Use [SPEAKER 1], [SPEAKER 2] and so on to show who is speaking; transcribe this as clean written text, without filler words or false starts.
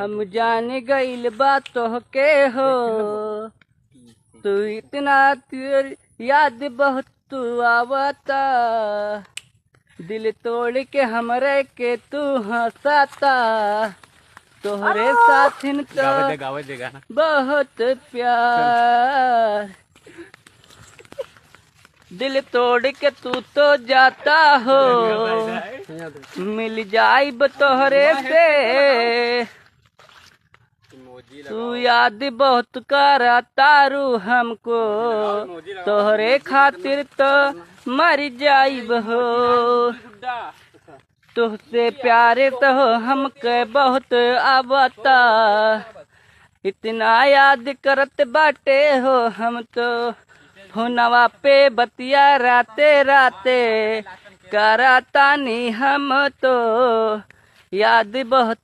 [SPEAKER 1] हम जान गइल बातों के हो, तू इतना तेरी याद बहुत तू आवता, दिल तोड़ के हमरे के तू हंसाता, तोहरे साथिन तो बहुत प्यार, दिल तोड़ के तू तो जाता हो, मिल जाइब तोहरे से, तू याद बहुत करतारू हमको, तोहरे खातिर तो मर जाइब हो, तुझसे प्यारे तो हमके बहुत आवता, इतना याद करत बाटे हो हम तो, फोनवा पे बतिया राते राते करतानी हम तो, याद बहुत